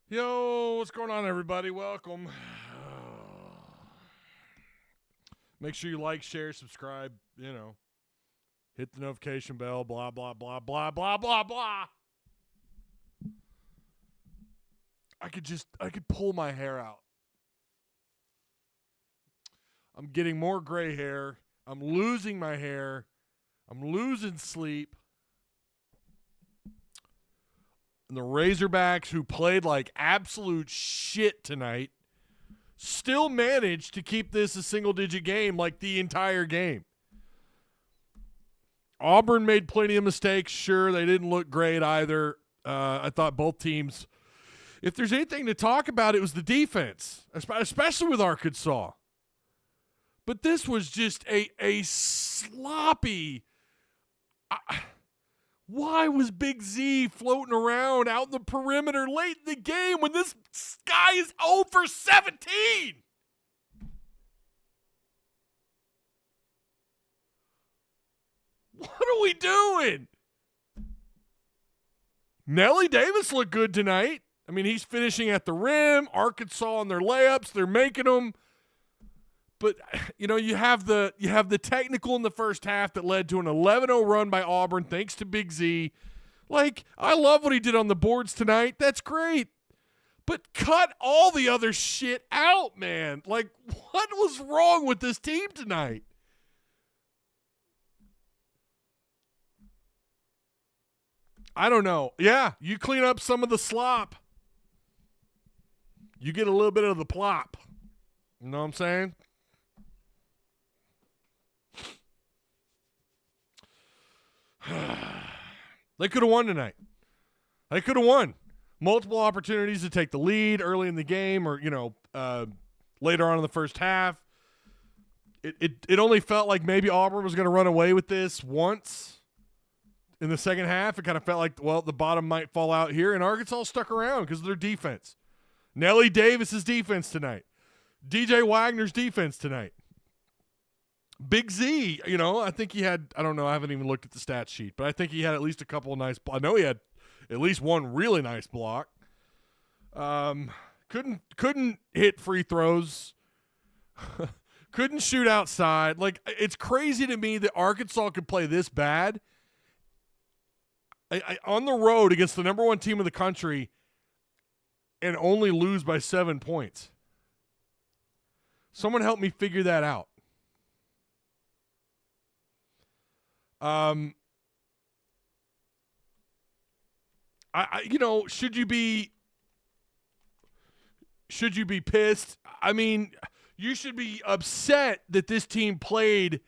Yo, what's going on, everybody? Welcome. Make sure you like, share, subscribe, hit the notification bell, blah, blah, blah, blah, blah, blah, blah. I could pull my hair out. I'm getting more gray hair. I'm losing my hair. I'm losing sleep. And the Razorbacks, who played like absolute shit tonight, still managed to keep this a single-digit game like the entire game. Auburn made plenty of mistakes. Sure, they didn't look great either. I thought both teams, if there's anything to talk about, it was the defense, especially with Arkansas. But this was just a sloppy... Why was Big Z floating around out in the perimeter late in the game when this guy is 0 for 17? What are we doing? Nelly Davis looked good tonight. I mean, he's finishing at the rim. Arkansas on their layups, they're making them. But, you have the technical in the first half that led to an 11-0 run by Auburn thanks to Big Z. Like, I love what he did on the boards tonight. That's great. But cut all the other shit out, man. Like, what was wrong with this team tonight? I don't know. Yeah, you clean up some of the slop. You get a little bit of the plop. You know what I'm saying? They could have won tonight. They could have won. Multiple opportunities to take the lead early in the game or, later on in the first half. It only felt like maybe Auburn was going to run away with this once in the second half. It kind of felt like, well, the bottom might fall out here, and Arkansas stuck around because of their defense. Nelly Davis's defense tonight. DJ Wagner's defense tonight. Big Z, I think he had, I don't know, I haven't even looked at the stat sheet, but I think he had at least a couple of nice, I know he had at least one really nice block. Couldn't hit free throws. Couldn't shoot outside. Like, it's crazy to me that Arkansas could play this bad on the road against the number one team in the country and only lose by 7 points. Someone help me figure that out. Should you be pissed? I mean, you should be upset that this team played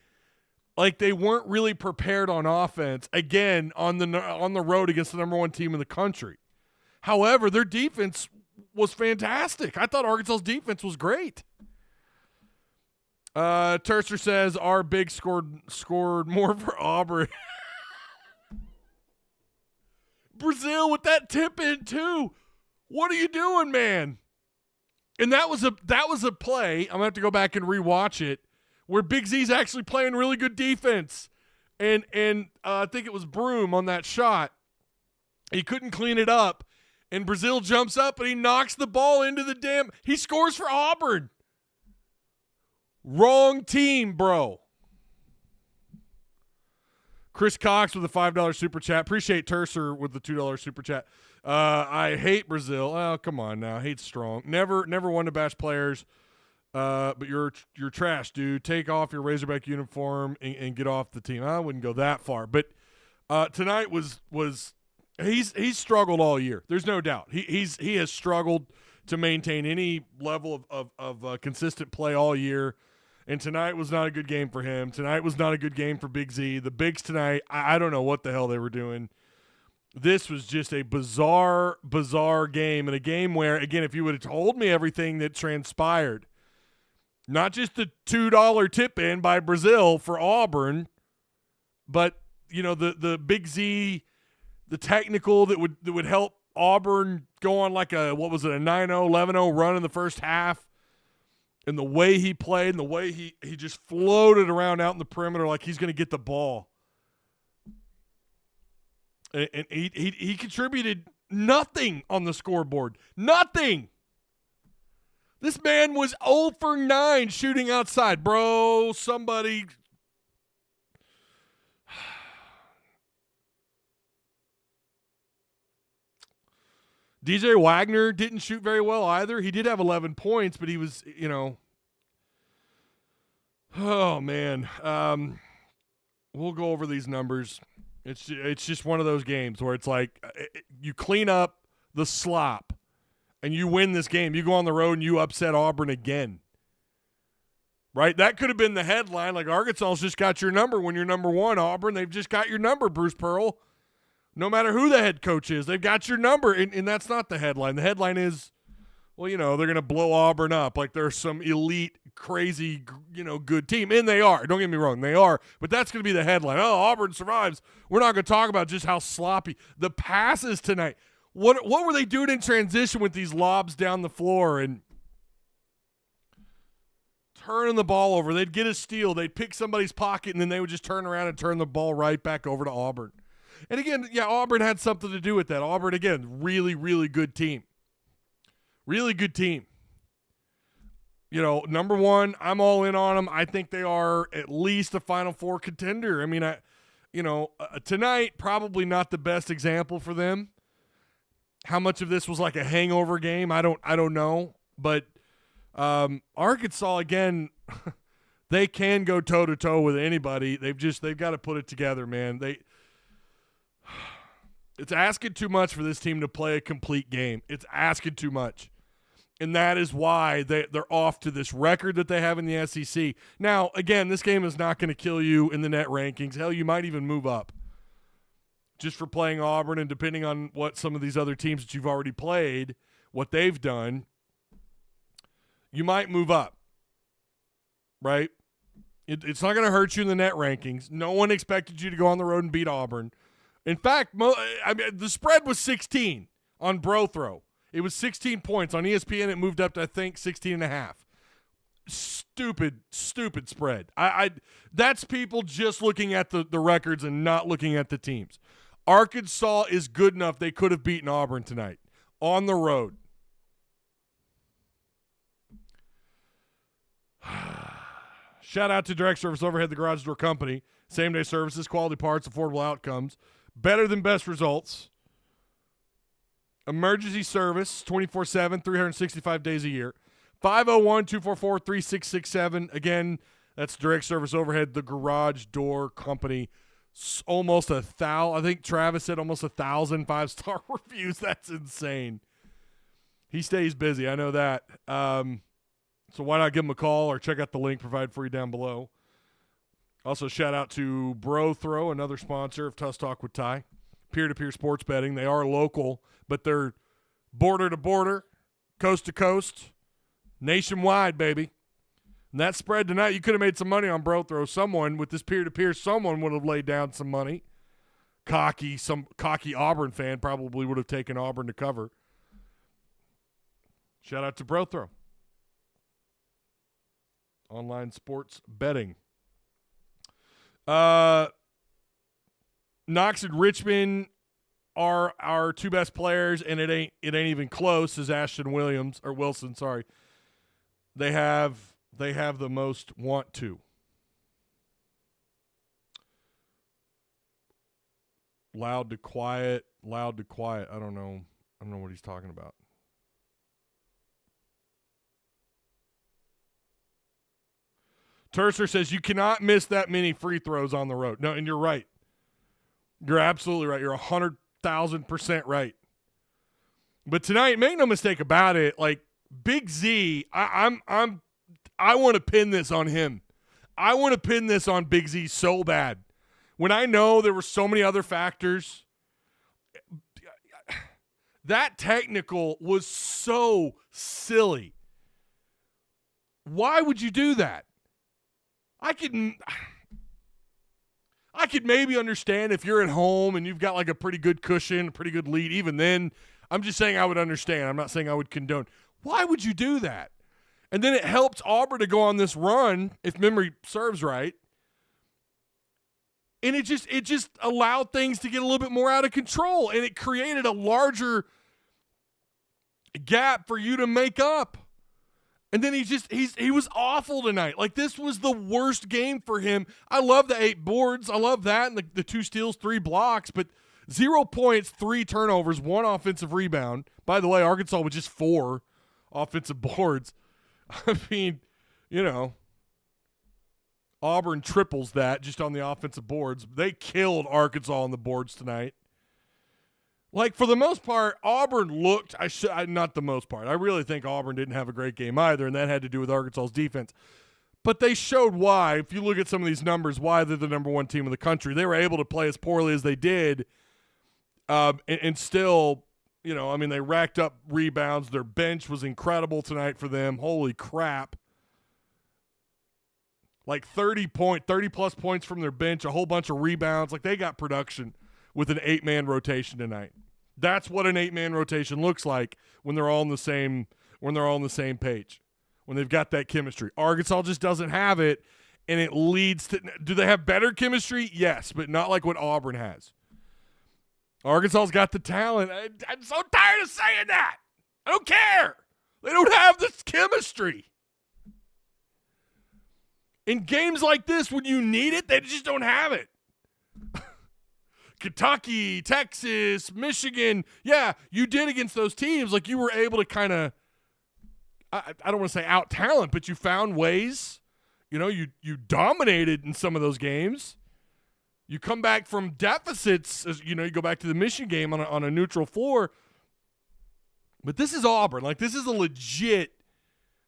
like they weren't really prepared on offense again on the road against the number one team in the country. However, their defense was fantastic. I thought Arkansas's defense was great. Tercer says our big scored more for Auburn. Brazil with that tip in too. What are you doing, man? And that was a play. I'm gonna have to go back and rewatch it where Big Z's actually playing really good defense, and I think it was Broom on that shot. He couldn't clean it up, and Brazil jumps up and he knocks the ball into the damn. He scores for Auburn. Wrong team, bro. Chris Cox with a $5 super chat. Appreciate Tercer with the $2 super chat. I hate Brazil. Oh, come on now. Hate's strong. Never one to bash players. But you're trash, dude. Take off your Razorback uniform and get off the team. I wouldn't go that far. But tonight was he's struggled all year. There's no doubt. He has struggled to maintain any level of consistent play all year. And tonight was not a good game for him. Tonight was not a good game for Big Z. The Bigs tonight, I don't know what the hell they were doing. This was just a bizarre game, and a game where, again, if you would have told me everything that transpired, not just the $2 tip in by Brazil for Auburn, but the Big Z, the technical that would help Auburn go on like a 9-0, 11-0 run in the first half. And the way he played and the way he just floated around out in the perimeter like he's going to get the ball. And he contributed nothing on the scoreboard. Nothing. This man was 0 for 9 shooting outside. Bro, somebody. DJ Wagner didn't shoot very well either. He did have 11 points, but he was, oh, man. We'll go over these numbers. It's just one of those games where it's like you clean up the slop and you win this game. You go on the road and you upset Auburn again. Right? That could have been the headline. Like, Arkansas's just got your number when you're number one. Auburn, they've just got your number, Bruce Pearl. No matter who the head coach is, they've got your number. And that's not the headline. The headline is, well, they're going to blow Auburn up like they're some elite, crazy, good team. And they are. Don't get me wrong. They are. But that's going to be the headline. Oh, Auburn survives. We're not going to talk about just how sloppy. The passes tonight. What were they doing in transition with these lobs down the floor and turning the ball over? They'd get a steal. They'd pick somebody's pocket, and then they would just turn around and turn the ball right back over to Auburn. And again, yeah, Auburn had something to do with that. Auburn, again, really, really good team. Really good team. Number one, I'm all in on them. I think they are at least a Final Four contender. I mean, tonight, probably not the best example for them. How much of this was like a hangover game, I don't know. But Arkansas, again, they can go toe-to-toe with anybody. They've got to put it together, man. It's asking too much for this team to play a complete game. It's asking too much. And that is why they're off to this record that they have in the SEC. Now, again, this game is not going to kill you in the net rankings. Hell, you might even move up just for playing Auburn, and depending on what some of these other teams that you've already played, what they've done, you might move up, right? It's not going to hurt you in the net rankings. No one expected you to go on the road and beat Auburn. In fact, the spread was 16 on BroThrow. It was 16 points. On ESPN, it moved up to, I think, 16.5. Stupid spread. That's people just looking at the records and not looking at the teams. Arkansas is good enough. They could have beaten Auburn tonight on the road. Shout out to Direct Service Overhead, the Garage Door Company. Same-day services, quality parts, affordable outcomes. Better than best results. Emergency service, 24/7, 365 days a year. 501-244-3667. Again, that's Direct Service Overhead, the Garage Door Company. Almost 1,000. I think Travis said almost 1,000 five-star reviews. That's insane. He stays busy. I know that. So why not give him a call or check out the link provided for you down below. Also, shout out to BroThrow, another sponsor of Tusk Talk with Ty. Peer-to-peer sports betting. They are local, but they're border to border, coast to coast, nationwide, baby. And that spread tonight, you could have made some money on BroThrow. Someone with this peer-to-peer, someone would have laid down some money. Some cocky Auburn fan probably would have taken Auburn to cover. Shout out to BroThrow. Online sports betting. Knox and Richmond are our two best players, and it ain't even close. As Wilson, sorry. They have the most want to. Loud to quiet. I don't know what he's talking about. Tercer says you cannot miss that many free throws on the road. No, and you're right. You're absolutely right. You're 100,000% right. But tonight, make no mistake about it, like Big Z, I want to pin this on him. I want to pin this on Big Z so bad. When I know there were so many other factors, that technical was so silly. Why would you do that? I could maybe understand if you're at home and you've got like a pretty good cushion, a pretty good lead. Even then, I'm just saying I would understand. I'm not saying I would condone. Why would you do that? And then it helped Auburn to go on this run, if memory serves right, And it just allowed things to get a little bit more out of control, and it created a larger gap for you to make up. And then he was awful tonight. Like, this was the worst game for him. I love the 8 boards. I love that, and the 2 steals, 3 blocks, but 0 points, 3 turnovers, 1 offensive rebound. By the way, Arkansas with just 4 offensive boards. I mean, Auburn triples that just on the offensive boards. They killed Arkansas on the boards tonight. Like, for the most part, Auburn looked – not the most part. I really think Auburn didn't have a great game either, and that had to do with Arkansas's defense. But they showed why, if you look at some of these numbers, why they're the number 1 team in the country. They were able to play as poorly as they did and still – they racked up rebounds. Their bench was incredible tonight for them. Holy crap. Like 30-plus points from their bench, a whole bunch of rebounds. Like, they got production with an 8-man rotation tonight. That's what an 8-man rotation looks like when they're all on the same page. When they've got that chemistry. Arkansas just doesn't have it, and it leads to – do they have better chemistry? Yes, but not like what Auburn has. Arkansas's got the talent. I'm so tired of saying that. I don't care. They don't have this chemistry. In games like this, when you need it, they just don't have it. Kentucky, Texas, Michigan, yeah, you did against those teams. Like, you were able to kind of, I don't want to say out-talent, but you found ways. You dominated in some of those games. You come back from deficits, you go back to the Michigan game on a neutral floor. But this is Auburn. Like, this is a legit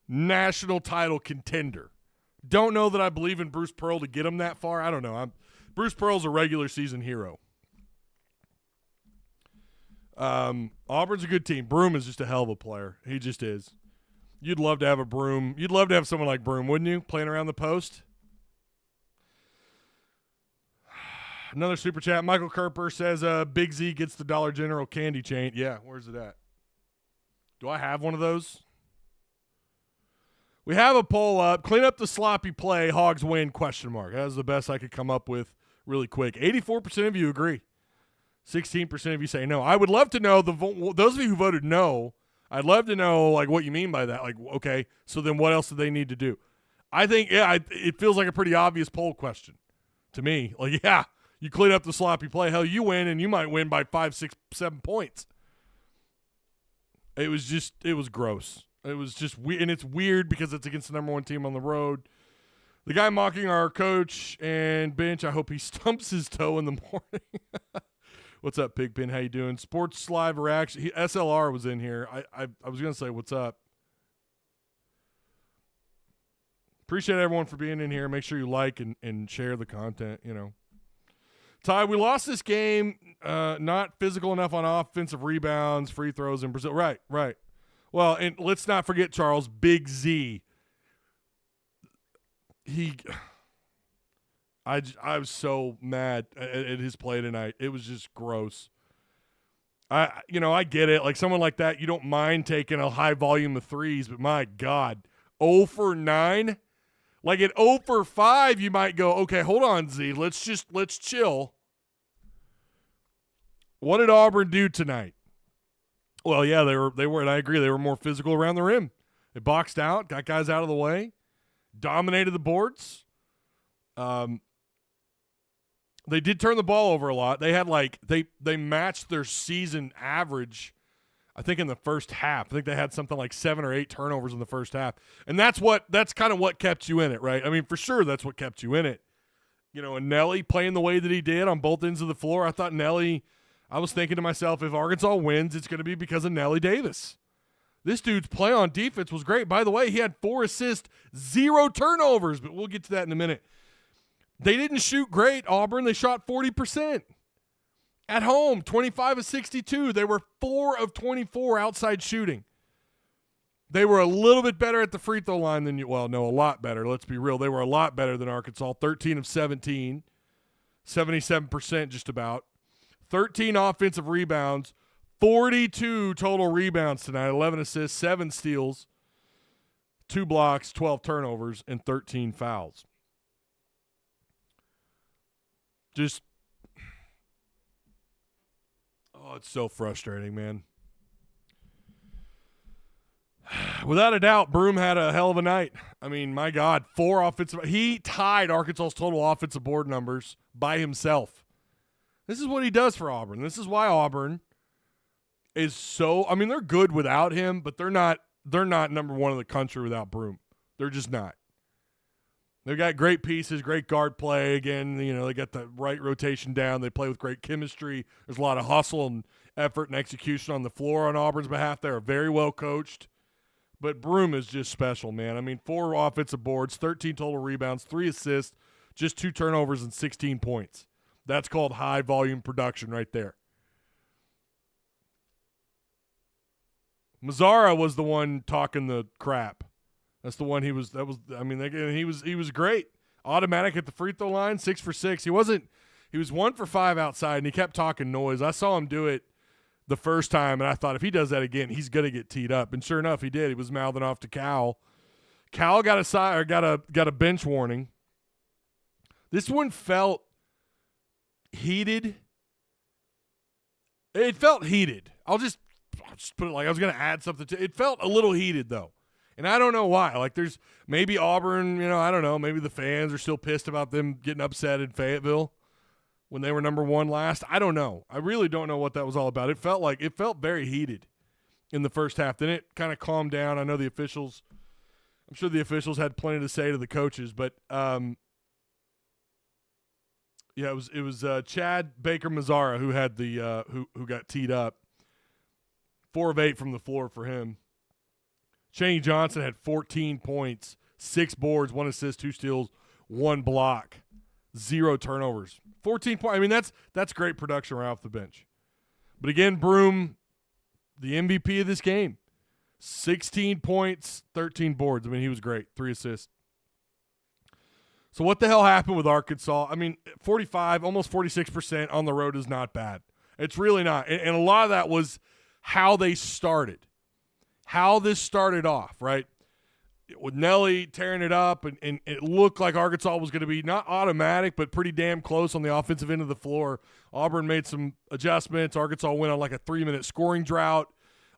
national title contender. Don't know that I believe in Bruce Pearl to get him that far. I don't know. Bruce Pearl's a regular season hero. Auburn's a good team. Broom is just a hell of a player. He just is. You'd love to have a Broom. You'd love to have someone like Broom, wouldn't you? Playing around the post. Another super chat. Michael Kerper says Big Z gets the Dollar General candy chain. Yeah, where's it at? Do I have one of those? We have a poll up. Clean up the sloppy play. Hogs win, ? That was the best I could come up with really quick. 84% of you agree. 16% of you say no. I would love to know, those of you who voted no, I'd love to know, like, what you mean by that. Like, okay, so then what else do they need to do? I think, it feels like a pretty obvious poll question to me. Like, yeah, you clean up the sloppy play. Hell, you win, and you might win by 5, 6, 7 points. It was gross. It was just weird, and it's weird because it's against the number 1 team on the road. The guy mocking our coach and bench, I hope he stumps his toe in the morning. What's up, Pigpen? How you doing? Sports Live Reaction. SLR was in here. I was going to say what's up. Appreciate everyone for being in here. Make sure you like and share the content, Ty, we lost this game, not physical enough on offensive rebounds, free throws in Brazil. Right. Well, and let's not forget, Charles, Big Z. I was so mad at his play tonight. It was just gross. I get it. Like, someone like that, you don't mind taking a high volume of threes, but my God, 0 for 9? Like, at 0 for 5, you might go, okay, hold on, Z. Let's chill. What did Auburn do tonight? Well, yeah, they were, and I agree, they were more physical around the rim. They boxed out, got guys out of the way, dominated the boards. They did turn the ball over a lot. They had they matched their season average, I think, in the first half. I think they had something like 7 or 8 turnovers in the first half. And that's kind of what kept you in it, right? I mean, for sure that's what kept you in it. And Nelly playing the way that he did on both ends of the floor. I thought I was thinking to myself, if Arkansas wins, it's going to be because of Nelly Davis. This dude's play on defense was great. By the way, he had 4 assists, 0 turnovers, but we'll get to that in a minute. They didn't shoot great, Auburn. They shot 40%. At home, 25 of 62. They were 4 of 24 outside shooting. They were a little bit better at the free throw line than a lot better. Let's be real. They were a lot better than Arkansas. 13 of 17, 77% just about. 13 offensive rebounds, 42 total rebounds tonight, 11 assists, 7 steals, 2 blocks, 12 turnovers, and 13 fouls. Just, oh, it's so frustrating, man. Without a doubt, Broom had a hell of a night. I mean, my God, 4 offensive. He tied Arkansas's total offensive board numbers by himself. This is what he does for Auburn. This is why Auburn is so. I mean, they're good without him, but they're not number one in the country without Broom. They're just not. They've got great pieces, great guard play. Again, they got the right rotation down. They play with great chemistry. There's a lot of hustle and effort and execution on the floor on Auburn's behalf. They're very well coached. But Broom is just special, man. I mean, 4 offensive boards, 13 total rebounds, 3 assists, just 2 turnovers, and 16 points. That's called high-volume production right there. Mazzara was the one talking the crap. That's the one he was great. Automatic at the free throw line, 6 for 6. He was 1 for 5 outside, and he kept talking noise. I saw him do it the first time, and I thought if he does that again, he's going to get teed up. And sure enough, he did. He was mouthing off to Cal. Cal got a bench warning. This one felt heated. It felt heated. I'll just put it like I was going to add something to it. It felt a little heated, though. And I don't know why. Like, there's maybe Auburn, I don't know. Maybe the fans are still pissed about them getting upset in Fayetteville when they were number 1 last. I don't know. I really don't know what that was all about. It felt very heated in the first half. Then it kind of calmed down. I know I'm sure the officials had plenty to say to the coaches, but it was Chad Baker Mazzara who had the who got teed up. 4 of 8 from the floor for him. Cheney Johnson had 14 points, 6 boards, 1 assist, 2 steals, 1 block, 0 turnovers. 14 points. I mean, that's great production right off the bench. But again, Broom, the MVP of this game, 16 points, 13 boards. I mean, he was great, 3 assists. So what the hell happened with Arkansas? I mean, 45, almost 46% on the road is not bad. It's really not. And a lot of that was how they started. How this started off, right? With Nelly tearing it up, and it looked like Arkansas was going to be not automatic, but pretty damn close on the offensive end of the floor. Auburn made some adjustments. Arkansas went on like a 3-minute scoring drought.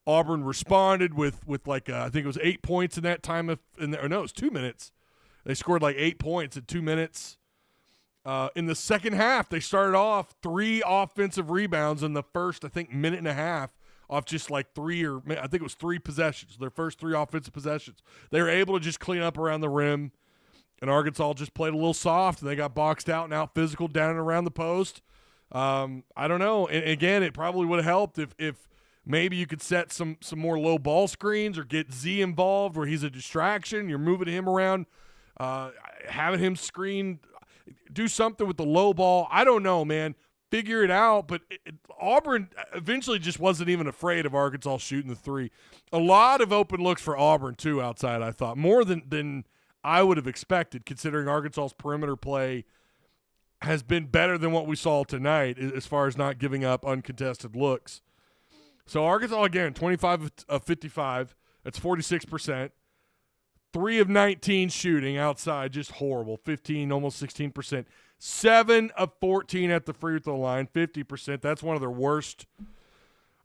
Auburn responded with like I think it was 8 points in that time. It was 2 minutes. They scored like 8 points in 2 minutes. In the second half, they started off 3 offensive rebounds in the first, I think, minute and a half. Off just like 3 possessions, their first 3 offensive possessions. They were able to just clean up around the rim, and Arkansas just played a little soft, and they got boxed out and out physical down and around the post. I don't know. And again, it probably would have helped if maybe you could set some more low ball screens or get Z involved where he's a distraction. You're moving him around, having him screen, do something with the low ball. I don't know, man. Figure it out, but Auburn eventually just wasn't even afraid of Arkansas shooting the 3. A lot of open looks for Auburn, too, outside, I thought. More than I would have expected, considering Arkansas's perimeter play has been better than what we saw tonight as far as not giving up uncontested looks. So Arkansas, again, 25 of 55. That's 46%. 3 of 19 shooting outside, just horrible. 15, almost 16%. 7 of 14 at the free throw line, 50%. That's one of their worst.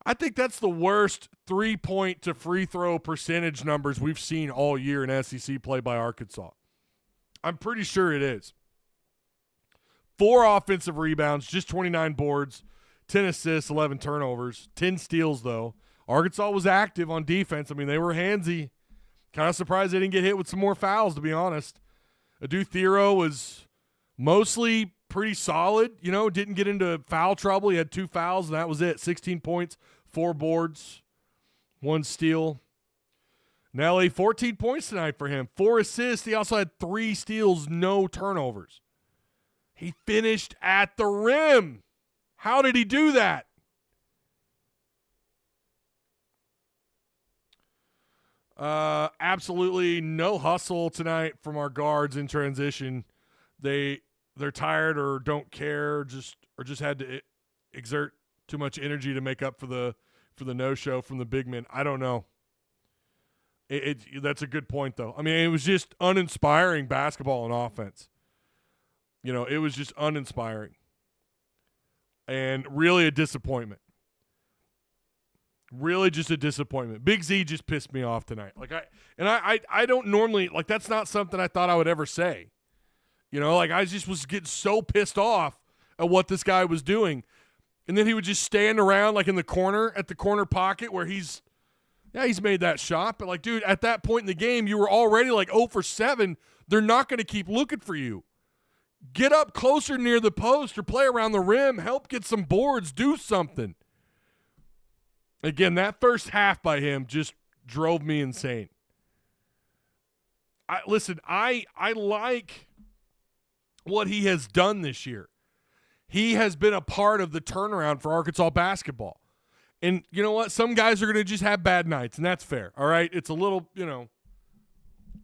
I think that's the worst 3-point to free throw percentage numbers we've seen all year in SEC play by Arkansas. I'm pretty sure it is. 4 offensive rebounds, just 29 boards, 10 assists, 11 turnovers, 10 steals, though. Arkansas was active on defense. I mean, they were handsy. Kind of surprised they didn't get hit with some more fouls, to be honest. Adu Thero was mostly pretty solid, didn't get into foul trouble. He had 2 fouls, and that was it. 16 points, 4 boards, 1 steal. Nelly, 14 points tonight for him. 4 assists. He also had 3 steals, no turnovers. He finished at the rim. How did he do that? Absolutely no hustle tonight from our guards in transition. They're tired or don't care, or just had to exert too much energy to make up for the no-show from the big men. I don't know. That's a good point, though. I mean, it was just uninspiring basketball and offense. It was just uninspiring. and really a disappointment. Really just a disappointment. Big Z just pissed me off tonight. I don't normally, like, that's not something I thought I would ever say. You know, like, I just was getting so pissed off at what this guy was doing. And then he would just stand around, like, in the corner, at the corner pocket where he's made that shot. But, like, dude, at that point in the game, you were already, like, 0 for 7. They're not going to keep looking for you. Get up closer near the post or play around the rim. Help get some boards. Do something. Again, that first half by him just drove me insane. I like what he has done this year. He has been a part of the turnaround for Arkansas basketball. And you know what? Some guys are going to just have bad nights, and that's fair, all right? It's a little,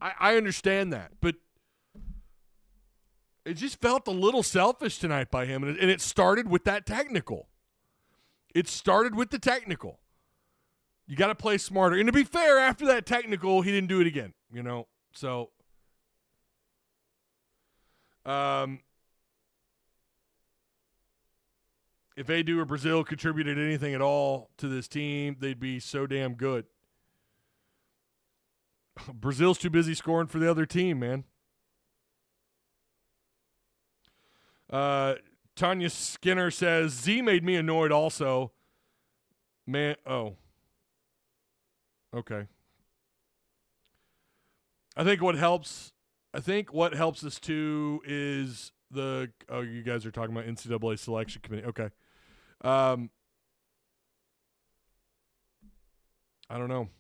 I understand that. But it just felt a little selfish tonight by him, and it started with that technical. It started with the technical. You got to play smarter. And to be fair, after that technical, he didn't do it again, So, if Adu or Brazil contributed anything at all to this team, they'd be so damn good. Brazil's too busy scoring for the other team, man. Tanya Skinner says, Z made me annoyed also. Man, oh. Okay. I think what helps us too is you guys are talking about NCAA selection committee. Okay. I don't know.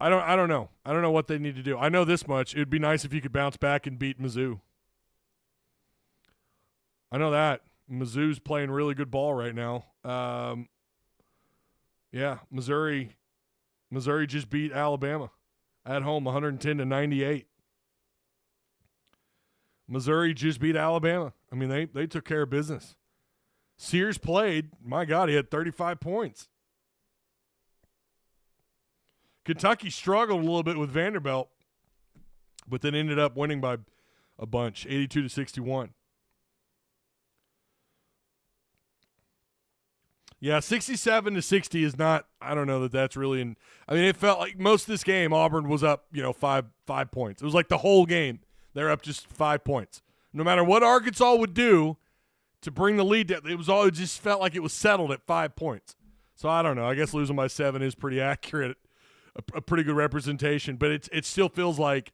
I don't know. I don't know what they need to do. I know this much. It would be nice if you could bounce back and beat Mizzou. I know that. Mizzou's playing really good ball right now. Yeah, Missouri just beat Alabama at home 110-98. Missouri just beat Alabama. I mean, they took care of business. Sears played. My God, he had 35 points. Kentucky struggled a little bit with Vanderbilt, but then ended up winning by a bunch, 82-61. Yeah, 67-60 is not. I don't know that's really. It felt like most of this game Auburn was up, 5 points. It was like the whole game they're up just 5 points. No matter what Arkansas would do to bring the lead down, it just felt like it was settled at 5 points. So I don't know. I guess losing by 7 is pretty accurate, a pretty good representation. But it still feels like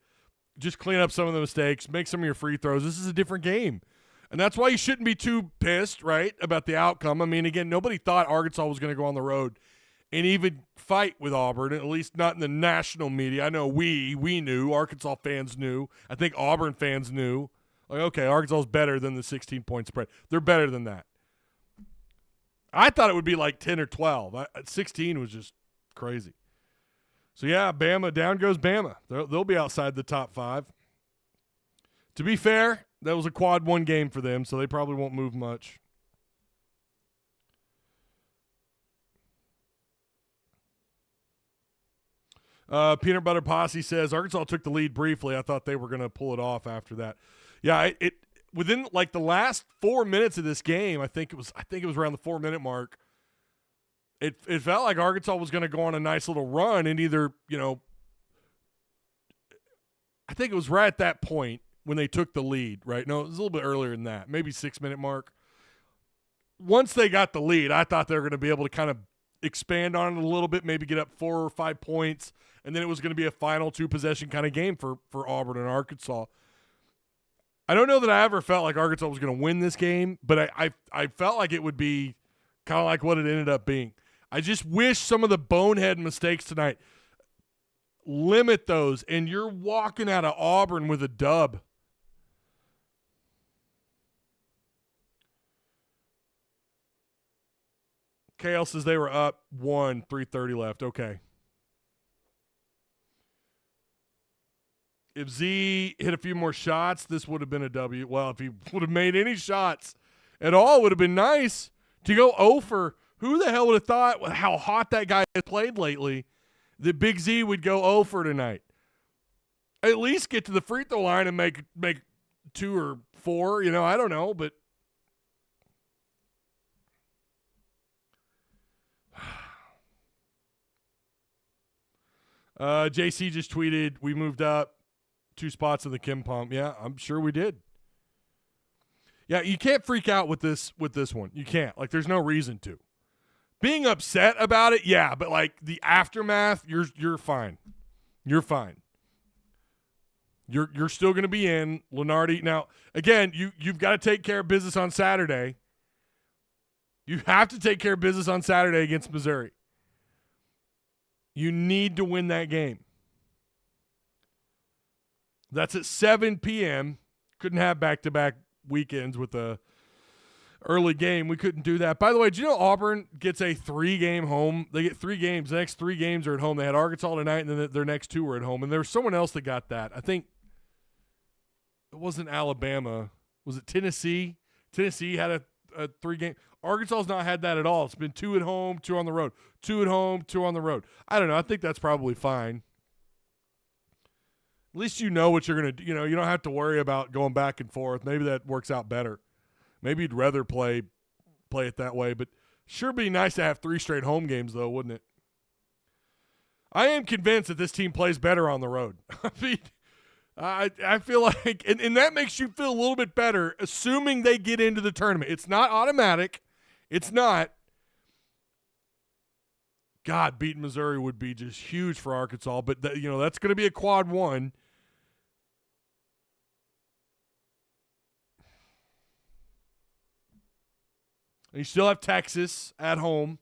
just clean up some of the mistakes, make some of your free throws. This is a different game. And that's why you shouldn't be too pissed, right, about the outcome. I mean, again, nobody thought Arkansas was going to go on the road and even fight with Auburn, at least not in the national media. I know we knew. Arkansas fans knew. I think Auburn fans knew. Like, okay, Arkansas is better than the 16-point spread. They're better than that. I thought it would be like 10 or 12. 16 was just crazy. So, yeah, Bama, down goes Bama. They'll be outside the top 5. To be fair, that was a quad 1 game for them, so they probably won't move much. Peanut Butter Posse says, Arkansas took the lead briefly. I thought they were going to pull it off after that. Yeah, it within like the last 4 minutes of this game, I think it was around the 4-minute mark. It felt like Arkansas was going to go on a nice little run and either, I think it was right at that point when they took the lead, right? No, it was a little bit earlier than that, maybe 6-minute mark. Once they got the lead, I thought they were going to be able to kind of expand on it a little bit, maybe get up 4 or 5 points, and then it was going to be a final 2-possession kind of game for Auburn and Arkansas. I don't know that I ever felt like Arkansas was going to win this game, but I felt like it would be kind of like what it ended up being. I just wish some of the bonehead mistakes tonight, limit those, and you're walking out of Auburn with a dub. KL says they were up 1, 3:30 left. Okay. If Z hit a few more shots, this would have been a W. Well, if he would have made any shots at all, it would have been nice. To go 0 for, who the hell would have thought how hot that guy has played lately, that Big Z would go 0 for tonight. At least get to the free throw line and make 2 or 4. I don't know, but JC just tweeted, we moved up 2 spots in the Kim Pump. Yeah, I'm sure we did. Yeah, you can't freak out with this one. You can't. Like, there's no reason to. Being upset about it, yeah, but like the aftermath, you're fine. You're fine. You're still going to be in, Lenardi. Now, again, you've got to take care of business on Saturday. You have to take care of business on Saturday against Missouri. You need to win that game. That's at 7 p.m. Couldn't have back-to-back weekends with a early game. We couldn't do that. By the way, do you know Auburn gets a 3-game home? They get 3 games. The next 3 games are at home. They had Arkansas tonight, and then their next 2 were at home. And there was someone else that got that. I think it wasn't Alabama. Was it Tennessee? Tennessee had a 3-game. Arkansas's not had that at all. It's been 2 at home, 2 on the road. 2 at home, 2 on the road. I don't know. I think that's probably fine. At least you know what you're going to do. You don't have to worry about going back and forth. Maybe that works out better. Maybe you'd rather play it that way. But sure be nice to have 3 straight home games, though, wouldn't it? I am convinced that this team plays better on the road. I mean, I feel like – and that makes you feel a little bit better, assuming they get into the tournament. It's not automatic. It's not. God, beating Missouri would be just huge for Arkansas. But, that's going to be a quad 1. And you still have Texas at home.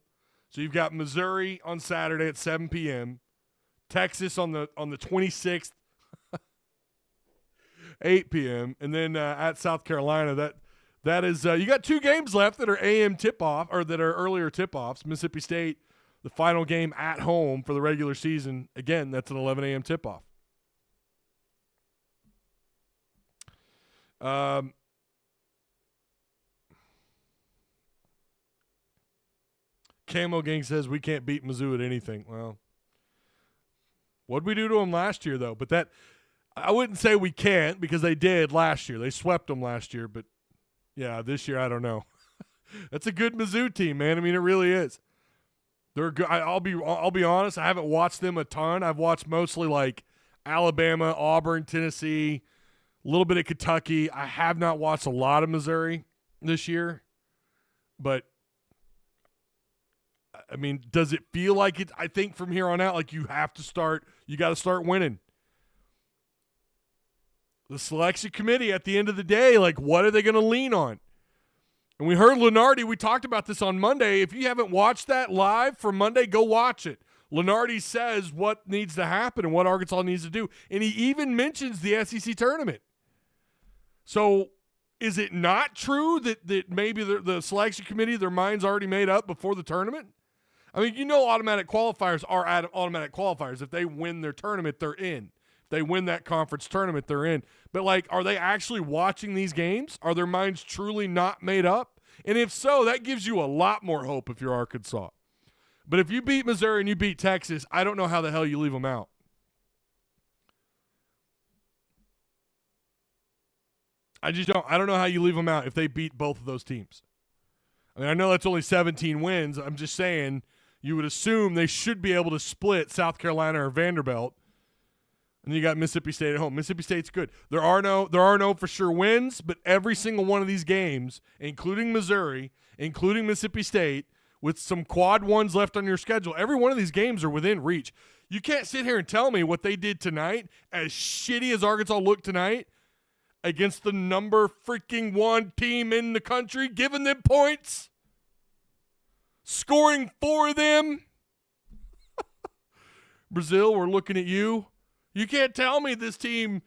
So you've got Missouri on Saturday at 7 p.m. Texas on the 26th, 8 p.m. And then at South Carolina, that is you got 2 games left that are AM tip-off, or that are earlier tip-offs. Mississippi State, the final game at home for the regular season. Again, that's an 11 a.m. tip-off. Camo Gang says we can't beat Mizzou at anything. Well, what'd we do to them last year, though? But that, I wouldn't say we can't, because they did last year. They swept them last year. But, yeah, this year, I don't know. That's a good Mizzou team, man. I mean, it really is. They're good. I'll be honest. I haven't watched them a ton. I've watched mostly like Alabama, Auburn, Tennessee, a little bit of Kentucky. I have not watched a lot of Missouri this year. But, I mean, does it feel like it? I think from here on out, like you got to start winning. The selection committee at the end of the day, like, what are they going to lean on? And we heard Lenardi. We talked about this on Monday. If you haven't watched that live from Monday, go watch it. Lenardi says what needs to happen and what Arkansas needs to do. And he even mentions the SEC tournament. So is it not true that maybe the selection committee, their mind's already made up before the tournament? I mean, automatic qualifiers are automatic qualifiers. If they win their tournament, they're in. If they win that conference tournament, they're in. But, like, are they actually watching these games? Are their minds truly not made up? And if so, that gives you a lot more hope if you're Arkansas. But if you beat Missouri and you beat Texas, I don't know how the hell you leave them out. I don't know how you leave them out if they beat both of those teams. I mean, I know that's only 17 wins. I'm just saying you would assume they should be able to split South Carolina or Vanderbilt. And then you got Mississippi State at home. Mississippi State's good. There are no for sure wins, but every single one of these games, including Missouri, including Mississippi State, with some quad 1s left on your schedule, every one of these games are within reach. You can't sit here and tell me what they did tonight, as shitty as Arkansas looked tonight, against the number freaking 1 team in the country, giving them points, scoring for them. Brazil, we're looking at you. You can't tell me this team,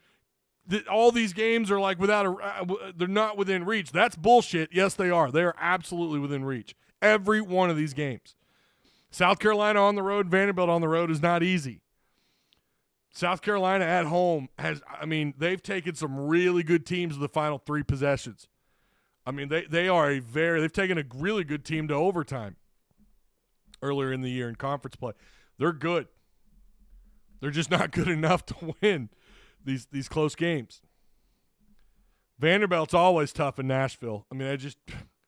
that all these games are like they're not within reach. That's bullshit. Yes, they are. They are absolutely within reach. Every one of these games. South Carolina on the road, Vanderbilt on the road is not easy. South Carolina at home they've taken some really good teams to the final 3 possessions. I mean, they've taken a really good team to overtime earlier in the year in conference play. They're good. They're just not good enough to win. these close games. Vanderbilt's always tough in Nashville. I mean, it just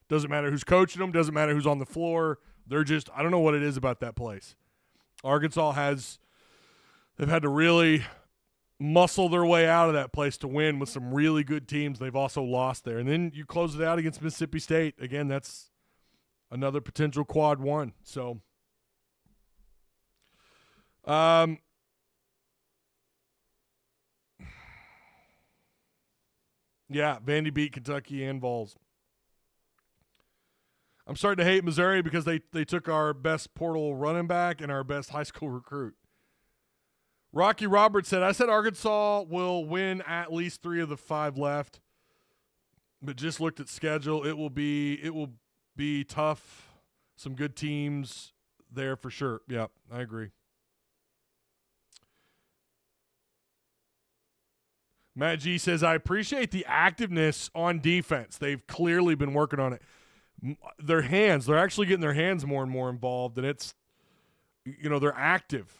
doesn't matter who's coaching them, doesn't matter who's on the floor. They're just, I don't know what it is about that place. Arkansas they've had to really muscle their way out of that place to win with some really good teams. They've also lost there. And then you close it out against Mississippi State. Again, that's another potential quad one. So, yeah, Vandy beat Kentucky and Vols. I'm starting to hate Missouri because they took our best portal running back and our best high school recruit. Rocky Roberts said, I said Arkansas will win at least 3 of the 5 left, but just looked at schedule. It will be tough. Some good teams there for sure. Yeah, I agree. Matt G says, I appreciate the activeness on defense. They've clearly been working on it. They're actually getting their hands more and more involved, and it's, they're active.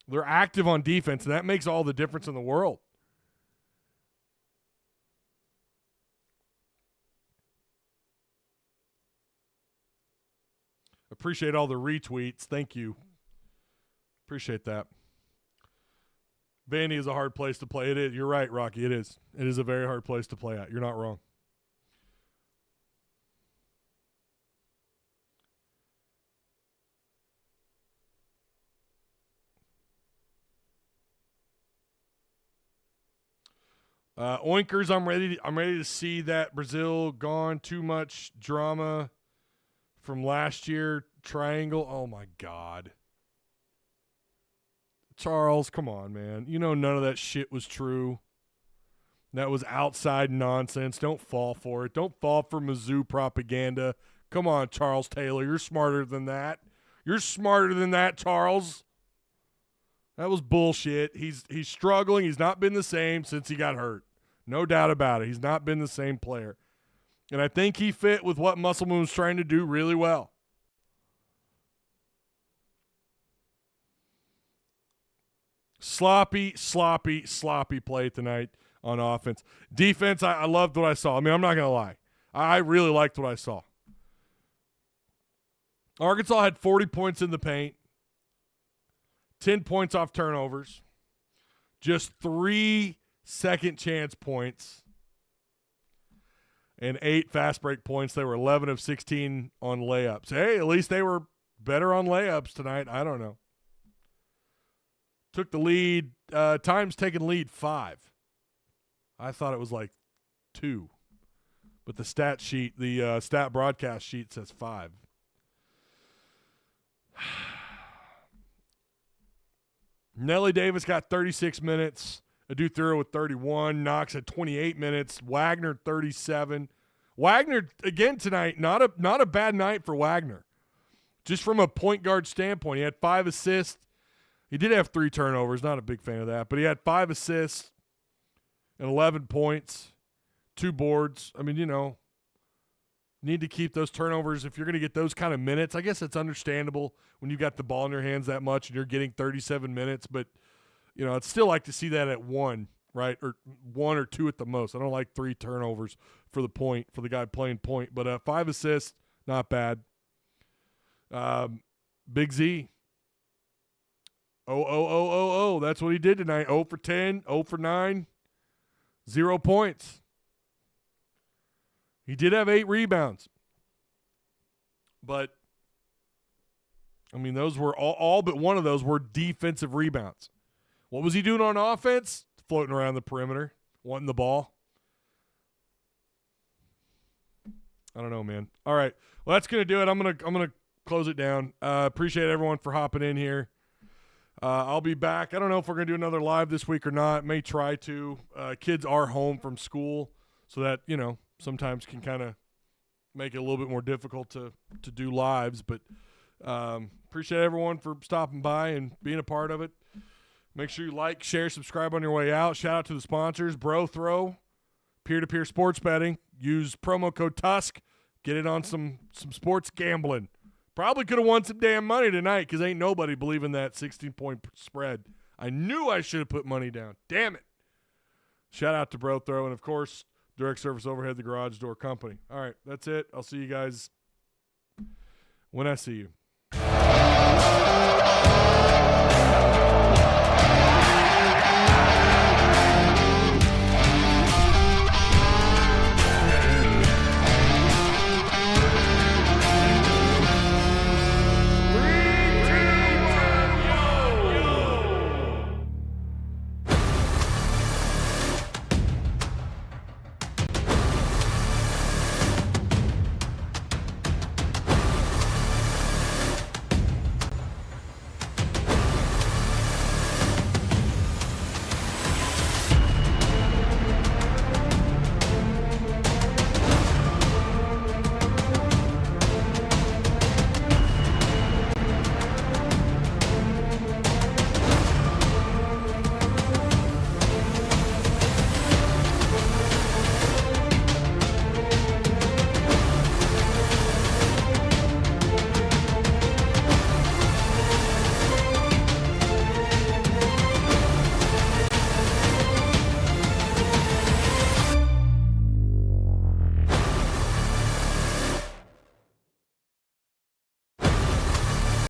They're active on defense, and that makes all the difference in the world. Appreciate all the retweets. Thank you. Appreciate that. Vandy is a hard place to play. It is. You're right, Rocky. It is. It is a very hard place to play at. You're not wrong. Oinkers, I'm ready to see that Brazil gone. Too much drama from last year. Triangle. Oh my God. Charles, come on, man. None of that shit was true. That was outside nonsense. Don't fall for it. Don't fall for Mizzou propaganda. Come on, Charles Taylor. You're smarter than that. You're smarter than that, Charles. That was bullshit. He's struggling. He's not been the same since he got hurt. No doubt about it. He's not been the same player. And I think he fit with what Musselman's trying to do really well. Sloppy play tonight on offense. Defense, I loved what I saw. I mean, I'm not going to lie. I really liked what I saw. Arkansas had 40 points in the paint, 10 points off turnovers, just 3 second chance points, and 8 fast break points. They were 11 of 16 on layups. Hey, at least they were better on layups tonight. I don't know. Took the lead. Times taken lead 5. I thought it was like 2. But the stat sheet, the stat broadcast sheet says 5. Nelly Davis got 36 minutes. Adu Thuro with 31. Knox at 28 minutes. Wagner 37. Wagner again tonight. Not a bad night for Wagner. Just from a point guard standpoint, he had 5 assists. He did have 3 turnovers. Not a big fan of that, but he had 5 assists and 11 points, 2 boards. I mean, need to keep those turnovers if you're going to get those kind of minutes. I guess it's understandable when you got the ball in your hands that much and you're getting 37 minutes, but I'd still like to see that at 1, right? Or 1 or 2 at the most. I don't like 3 turnovers for the guy playing point, but 5 assists, not bad. Big Z. Oh, that's what he did tonight. 0 for 10, 0 for 9, 0 points. He did have 8 rebounds. But, I mean, those were all but one of those were defensive rebounds. What was he doing on offense? Floating around the perimeter, wanting the ball. I don't know, man. All right. Well, that's going to do it. I'm gonna close it down. Appreciate everyone for hopping in here. I'll be back. I don't know if we're going to do another live this week or not. May try to. Kids are home from school, so that, sometimes can kind of make it a little bit more difficult to do lives. But appreciate everyone for stopping by and being a part of it. Make sure you like, share, subscribe on your way out. Shout out to the sponsors, BroThrow, peer-to-peer sports betting. Use promo code Tusk. Get it on some sports gambling. Probably could have won some damn money tonight because ain't nobody believing that 16-point spread. I knew I should have put money down. Damn it. Shout out to BroThrow, and, of course, Direct Service Overhead, the Garage Door Company. All right, that's it. I'll see you guys when I see you.